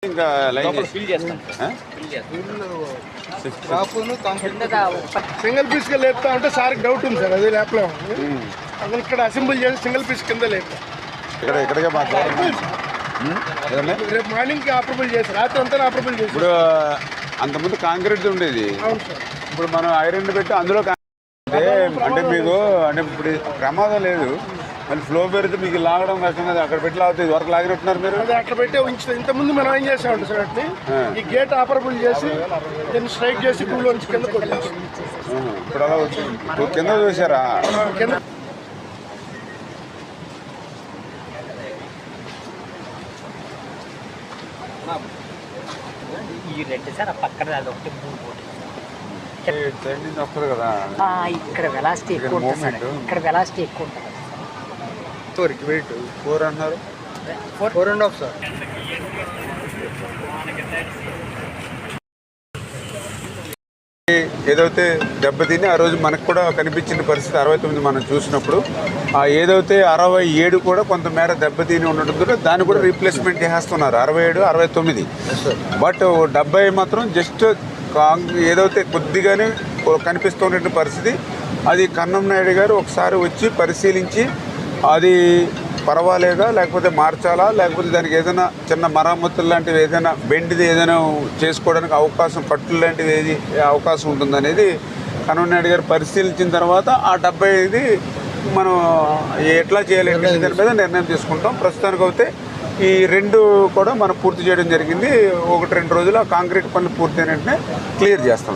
ఇంకా line single piece గా లేపుతా ఉంటే సార్కి డౌట్ ఉంది సార్, అది లేపలేము. అసలు ఇక్కడ అసెంబ్లీ చేసి సింగిల్ పీస్ కింద లేపుతాం. ఇక్కడికే రేపు మార్నింగ్ ఆపరబుల్ చేసి రాత్రి అంతా ఆపరబుల్ చేసి. ఇప్పుడు అంతకుముందు కాంక్రీట్ ఉండేది, ఇప్పుడు మనం ఐరన్ పెట్టి అందులో అంటే మీకు అంటే ఇప్పుడు ప్రమాదం లేదు, మళ్ళీ ఫ్లో పెడితే మీకు లాగడం కష్టం కదా. అక్కడ పెట్టి లాగుతుంది, వరకు లాగినట్టున్నారు మీరు. అది అట్లా పెట్టే ఉంచుతాం. ఇంతకుముందు మనం ఏం చేసామంటే సార్ అట్ని ఈ గేట్ ఆపరబుల్ చేసి దీన్ని స్ట్రైక్ చేసి టూలో నుంచి కింద కొట్టేస్తాం. ఇప్పుడు అలా కింద చూసారా? కింద ఈ రెడ్ సార్ ఆ పక్కన అది ఒకటి వస్తుంది కదా. ఇక్కడ వెలాసిటీ ఎక్కువ ఉంటుంది సార్, ఇక్కడ వెలాసిటీ ఎక్కువ ఉంటుంది. వెయిట్ 4 అన్నారు, 4.5 సార్. ఏదైతే దెబ్బతిని ఆ రోజు మనకు కూడా కనిపించిన పరిస్థితి 69 మనం చూసినప్పుడు, ఆ ఏదైతే 67 కూడా కొంతమేర దెబ్బతిని ఉండటంతో దాన్ని కూడా రీప్లేస్మెంట్ చేస్తున్నారు 67, 69. బట్ 70 మాత్రం జస్ట్ ఏదైతే కొద్దిగానే కనిపిస్తున్న పరిస్థితి. అది కన్నం నాయుడు గారు ఒకసారి వచ్చి పరిశీలించి అది పర్వాలేదా, లేకపోతే మార్చాలా, లేకపోతే దానికి ఏదైనా చిన్న మరమ్మతులు లాంటివి ఏదైనా బెండ్ది ఏదైనా చేసుకోవడానికి అవకాశం, కట్టులు లాంటివి ఏది అవకాశం ఉంటుందనేది కన్నం నాయుడు గారు పరిశీలించిన తర్వాత ఆ 75 మనం ఎట్లా చేయాలి దాని మీద నిర్ణయం తీసుకుంటాం. ప్రస్తుతానికి అయితే ఈ 2 కూడా మనం పూర్తి చేయడం జరిగింది. 1-2 రోజులు ఆ కాంక్రీట్ పనులు పూర్తి అయిన వెంటనే క్లియర్ చేస్తాం.